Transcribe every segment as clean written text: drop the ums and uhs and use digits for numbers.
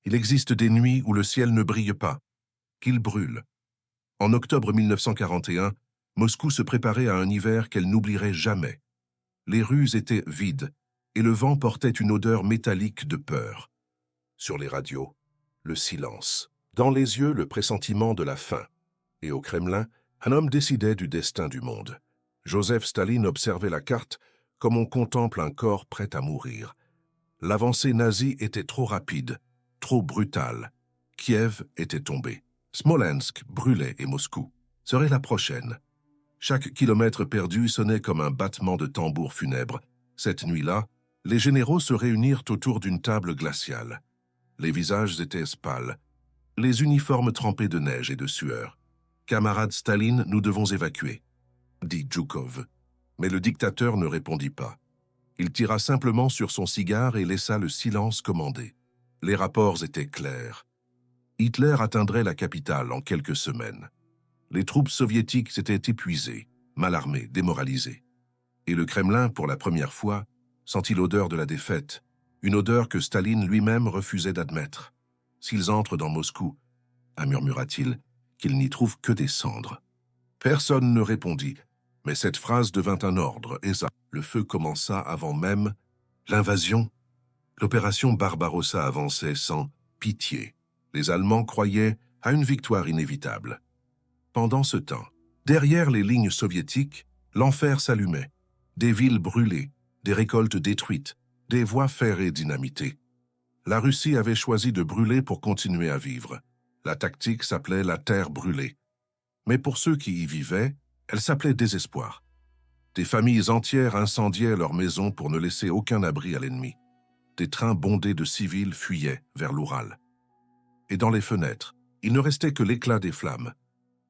Il existe des nuits où le ciel ne brille pas, qu'il brûle. En octobre 1941, Moscou se préparait à un hiver qu'elle n'oublierait jamais. Les rues étaient vides, et le vent portait une odeur métallique de peur. Sur les radios, le silence. Dans les yeux, le pressentiment de la fin. Et au Kremlin, un homme décidait du destin du monde. Joseph Staline observait la carte comme on contemple un corps prêt à mourir. L'avancée nazie était trop rapide, trop brutale. Kiev était tombé. Smolensk brûlait et Moscou serait la prochaine. Chaque kilomètre perdu sonnait comme un battement de tambour funèbre. Cette nuit-là, les généraux se réunirent autour d'une table glaciale. Les visages étaient pâles, les uniformes trempés de neige et de sueur. « Camarade Staline, nous devons évacuer », dit Djoukov. Mais le dictateur ne répondit pas. Il tira simplement sur son cigare et laissa le silence commander. Les rapports étaient clairs. Hitler atteindrait la capitale en quelques semaines. Les troupes soviétiques s'étaient épuisées, mal armées, démoralisées. Et le Kremlin, pour la première fois, sentit l'odeur de la défaite, une odeur que Staline lui-même refusait d'admettre. « S'ils entrent dans Moscou, » murmura-t-il, « qu'ils n'y trouvent que des cendres. » Personne ne répondit, mais cette phrase devint un ordre, et ça, le feu commença avant même l'invasion. L'opération Barbarossa avançait sans pitié. Les Allemands croyaient à une victoire inévitable. Pendant ce temps, derrière les lignes soviétiques, l'enfer s'allumait. Des villes brûlées, des récoltes détruites, des voies ferrées dynamitées. La Russie avait choisi de brûler pour continuer à vivre. La tactique s'appelait la terre brûlée. Mais pour ceux qui y vivaient, elle s'appelait désespoir. Des familles entières incendiaient leurs maisons pour ne laisser aucun abri à l'ennemi. Des trains bondés de civils fuyaient vers l'Oural. Et dans les fenêtres, il ne restait que l'éclat des flammes.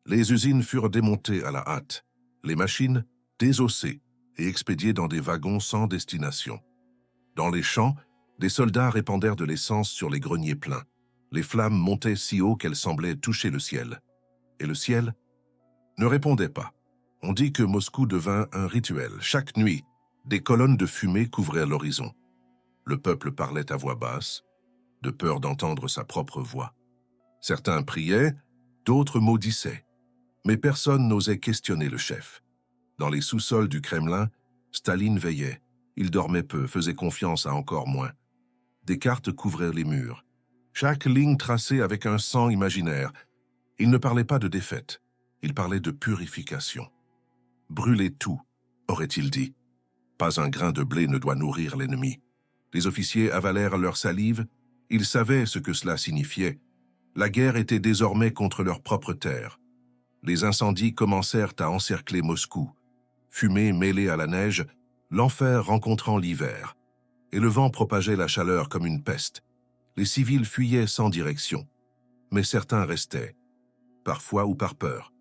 Les usines furent démontées à la hâte, les machines désossées et expédiées dans des wagons sans destination. Dans les champs, des soldats répandèrent de l'essence sur les greniers pleins. Les flammes montaient si haut qu'elles semblaient toucher le ciel. Et le ciel ne répondait pas. On dit que Moscou devint un rituel. Chaque nuit, des colonnes de fumée couvraient l'horizon. Le peuple parlait à voix basse, de peur d'entendre sa propre voix. Certains priaient, d'autres maudissaient. Mais personne n'osait questionner le chef. Dans les sous-sols du Kremlin, Staline veillait. Il dormait peu, faisait confiance à encore moins. Des cartes couvraient les murs. Chaque ligne tracée avec un sang imaginaire. Il ne parlait pas de défaite, il parlait de purification. Brûler tout, aurait-il dit. Pas un grain de blé ne doit nourrir l'ennemi. Les officiers avalèrent leur salive, ils savaient ce que cela signifiait. La guerre était désormais contre leur propre terre. Les incendies commencèrent à encercler Moscou. Fumée mêlée à la neige, l'enfer rencontrant l'hiver. Et le vent propageait la chaleur comme une peste. Les civils fuyaient sans direction. Mais certains restaient, parfois ou par peur.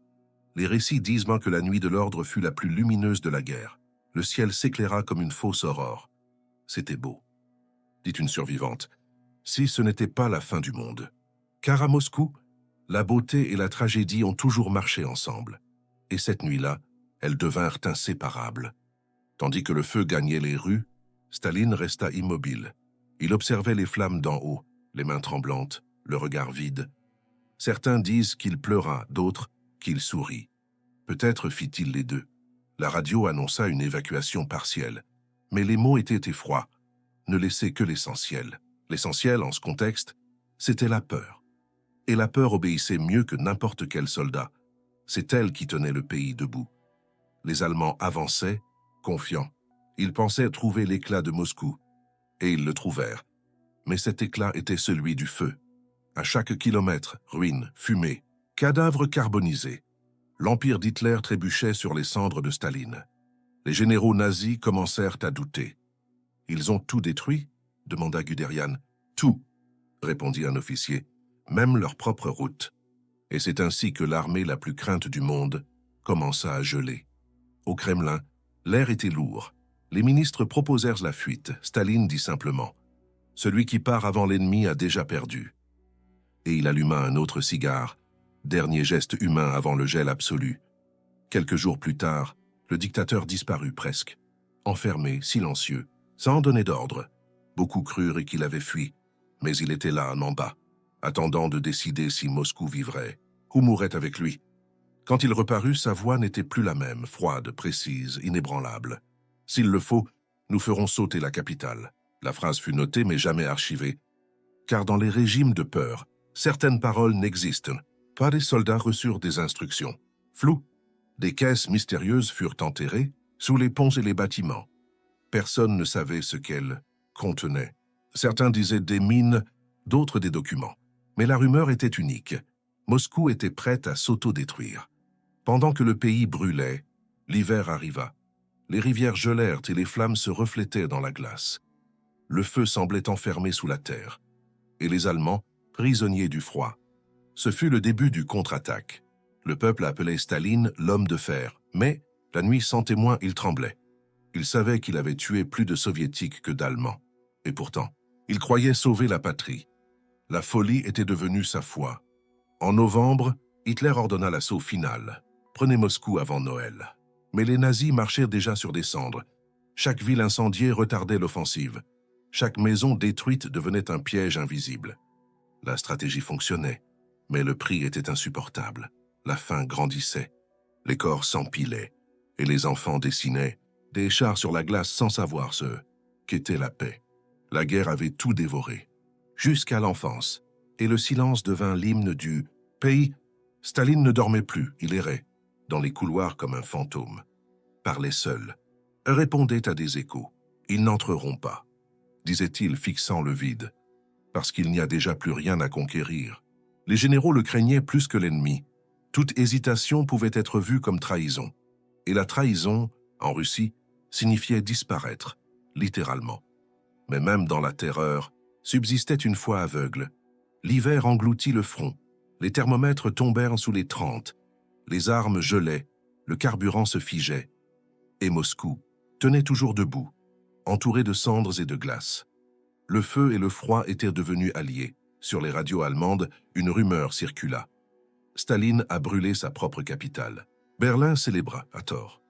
Les récits disent que la nuit de l'ordre fut la plus lumineuse de la guerre. Le ciel s'éclaira comme une fausse aurore. C'était beau, dit une survivante, si ce n'était pas la fin du monde. Car à Moscou, la beauté et la tragédie ont toujours marché ensemble. Et cette nuit-là, elles devinrent inséparables. Tandis que le feu gagnait les rues, Staline resta immobile. Il observait les flammes d'en haut, les mains tremblantes, le regard vide. Certains disent qu'il pleura, d'autres qu'il sourit. Peut-être fit-il les deux. La radio annonça une évacuation partielle. Mais les mots étaient froids, ne laissaient que l'essentiel. L'essentiel, en ce contexte, c'était la peur. Et la peur obéissait mieux que n'importe quel soldat. C'est elle qui tenait le pays debout. Les Allemands avançaient, confiants. Ils pensaient trouver l'éclat de Moscou. Et ils le trouvèrent. Mais cet éclat était celui du feu. À chaque kilomètre, ruines, fumée, cadavres carbonisés. L'empire d'Hitler trébuchait sur les cendres de Staline. Les généraux nazis commencèrent à douter. « Ils ont tout détruit ?» demanda Guderian. « Tout !» répondit un officier, « même leur propre route. » Et c'est ainsi que l'armée la plus crainte du monde commença à geler. Au Kremlin, l'air était lourd. Les ministres proposèrent la fuite. Staline dit simplement « Celui qui part avant l'ennemi a déjà perdu. » Et il alluma un autre cigare, dernier geste humain avant le gel absolu. Quelques jours plus tard, le dictateur disparut presque, enfermé, silencieux, sans donner d'ordre. Beaucoup crurent qu'il avait fui, mais il était là, en bas, attendant de décider si Moscou vivrait ou mourrait avec lui. Quand il reparut, sa voix n'était plus la même, froide, précise, inébranlable. « S'il le faut, nous ferons sauter la capitale. » La phrase fut notée mais jamais archivée, car dans les régimes de peur, certaines paroles n'existent pas. Les soldats reçurent des instructions floues. Des caisses mystérieuses furent enterrées sous les ponts et les bâtiments. Personne ne savait ce qu'elles contenaient. Certains disaient des mines, d'autres des documents. Mais la rumeur était unique. Moscou était prête à s'auto-détruire. Pendant que le pays brûlait, l'hiver arriva. Les rivières gelèrent et les flammes se reflétaient dans la glace. Le feu semblait enfermé sous la terre. Et les Allemands, prisonniers du froid. Ce fut le début du contre-attaque. Le peuple appelait Staline l'homme de fer, mais, la nuit sans témoin, il tremblait. Il savait qu'il avait tué plus de Soviétiques que d'Allemands. Et pourtant, il croyait sauver la patrie. La folie était devenue sa foi. En novembre, Hitler ordonna l'assaut final. Prenez Moscou avant Noël. Mais les nazis marchaient déjà sur des cendres. Chaque ville incendiée retardait l'offensive. Chaque maison détruite devenait un piège invisible. La stratégie fonctionnait, mais le prix était insupportable. La faim grandissait, les corps s'empilaient, et les enfants dessinaient des chars sur la glace sans savoir ce qu'était la paix. La guerre avait tout dévoré, jusqu'à l'enfance, et le silence devint l'hymne du pays. Staline ne dormait plus, il errait, dans les couloirs comme un fantôme. Parlait seul, répondait à des échos. Ils n'entreront pas, disait-il, fixant le vide, parce qu'il n'y a déjà plus rien à conquérir. Les généraux le craignaient plus que l'ennemi. Toute hésitation pouvait être vue comme trahison. Et la trahison, en Russie, signifiait disparaître, littéralement. Mais même dans la terreur, subsistait une foi aveugle. L'hiver engloutit le front, les thermomètres tombèrent sous les 30, les armes gelaient, le carburant se figeait. Et Moscou tenait toujours debout, entouré de cendres et de glace. Le feu et le froid étaient devenus alliés. Sur les radios allemandes, une rumeur circula. Staline a brûlé sa propre capitale. Berlin célébra, à tort,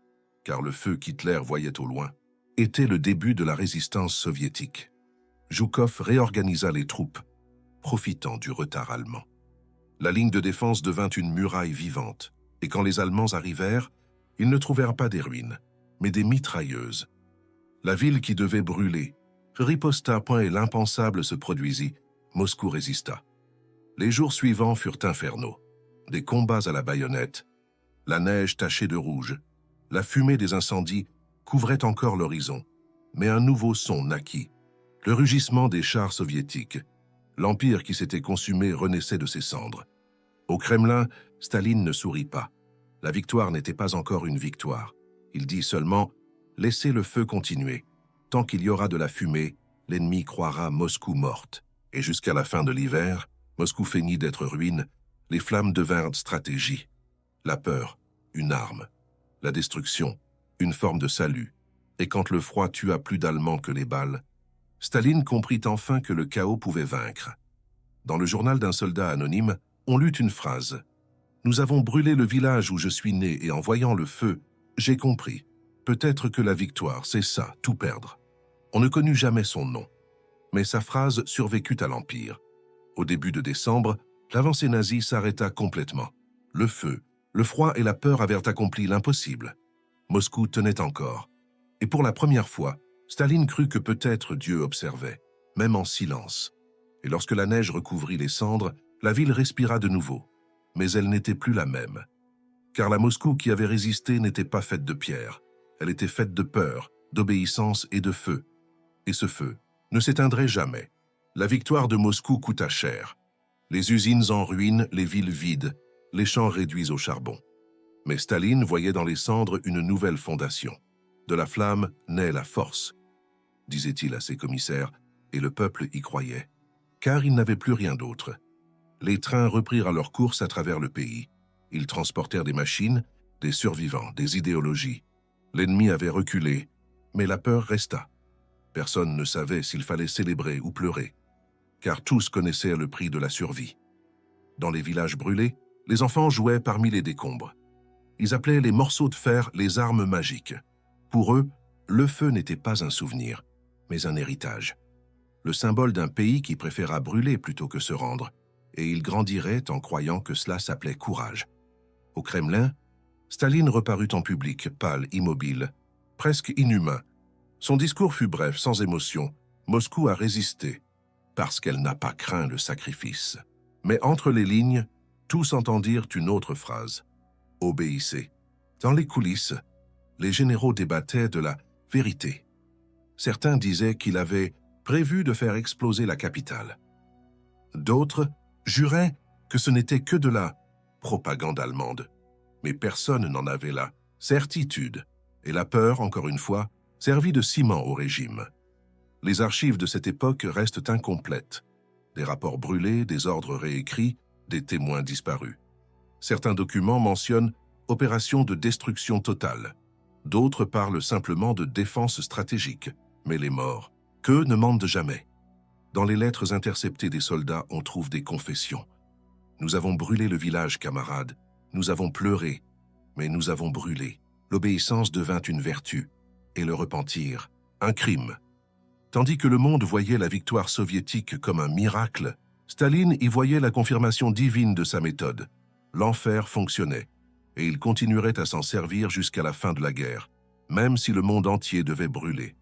car le feu qu'Hitler voyait au loin était le début de la résistance soviétique. Zhukov réorganisa les troupes, profitant du retard allemand. La ligne de défense devint une muraille vivante, et quand les Allemands arrivèrent, ils ne trouvèrent pas des ruines, mais des mitrailleuses. La ville qui devait brûler riposta point et l'impensable se produisit. Moscou résista. Les jours suivants furent infernaux. Des combats à la baïonnette, la neige tachée de rouge, la fumée des incendies couvrait encore l'horizon. Mais un nouveau son naquit, le rugissement des chars soviétiques. L'empire qui s'était consumé renaissait de ses cendres. Au Kremlin, Staline ne sourit pas. La victoire n'était pas encore une victoire. Il dit seulement « Laissez le feu continuer. Tant qu'il y aura de la fumée, l'ennemi croira Moscou morte. » Et jusqu'à la fin de l'hiver, Moscou feignit d'être ruine, les flammes devinrent stratégie. La peur, une arme. La destruction, une forme de salut. Et quand le froid tua plus d'Allemands que les balles, Staline comprit enfin que le chaos pouvait vaincre. Dans le journal d'un soldat anonyme, on lut une phrase. « Nous avons brûlé le village où je suis né et en voyant le feu, j'ai compris. Peut-être que la victoire, c'est ça, tout perdre. » On ne connut jamais son nom, mais sa phrase survécut à l'Empire. Au début de décembre, l'avancée nazie s'arrêta complètement. Le feu, le froid et la peur avaient accompli l'impossible. Moscou tenait encore. Et pour la première fois, Staline crut que peut-être Dieu observait, même en silence. Et lorsque la neige recouvrit les cendres, la ville respira de nouveau. Mais elle n'était plus la même. Car la Moscou qui avait résisté n'était pas faite de pierre. Elle était faite de peur, d'obéissance et de feu. Et ce feu ne s'éteindrait jamais. La victoire de Moscou coûta cher. Les usines en ruine, les villes vides, les champs réduits au charbon. Mais Staline voyait dans les cendres une nouvelle fondation. De la flamme naît la force, disait-il à ses commissaires, et le peuple y croyait. Car il n'avait plus rien d'autre. Les trains reprirent leur course à travers le pays. Ils transportèrent des machines, des survivants, des idéologies. L'ennemi avait reculé, mais la peur resta. Personne ne savait s'il fallait célébrer ou pleurer, car tous connaissaient le prix de la survie. Dans les villages brûlés, les enfants jouaient parmi les décombres. Ils appelaient les morceaux de fer les armes magiques. Pour eux, le feu n'était pas un souvenir, mais un héritage. Le symbole d'un pays qui préféra brûler plutôt que se rendre. et il grandirait en croyant que cela s'appelait courage. Au Kremlin, Staline reparut en public, pâle, immobile, presque inhumain. Son discours fut bref, sans émotion. Moscou a résisté, parce qu'elle n'a pas craint le sacrifice. Mais entre les lignes, tous entendirent une autre phrase. « Obéissez ». Dans les coulisses, les généraux débattaient de la vérité. Certains disaient qu'il avait prévu de faire exploser la capitale. D'autres juraient que ce n'était que de la propagande allemande. Mais personne n'en avait la certitude. Et la peur, encore une fois, servit de ciment au régime. Les archives de cette époque restent incomplètes. Des rapports brûlés, des ordres réécrits, des témoins disparus. Certains documents mentionnent opération de destruction totale. D'autres parlent simplement de défense stratégique. Mais les morts, qu'eux ne mentent jamais. Dans les lettres interceptées des soldats, on trouve des confessions. Nous avons brûlé le village, camarades. Nous avons pleuré, mais nous avons brûlé. L'obéissance devint une vertu, et le repentir, un crime. Tandis que le monde voyait la victoire soviétique comme un miracle, Staline y voyait la confirmation divine de sa méthode. L'enfer fonctionnait, et il continuerait à s'en servir jusqu'à la fin de la guerre, même si le monde entier devait brûler.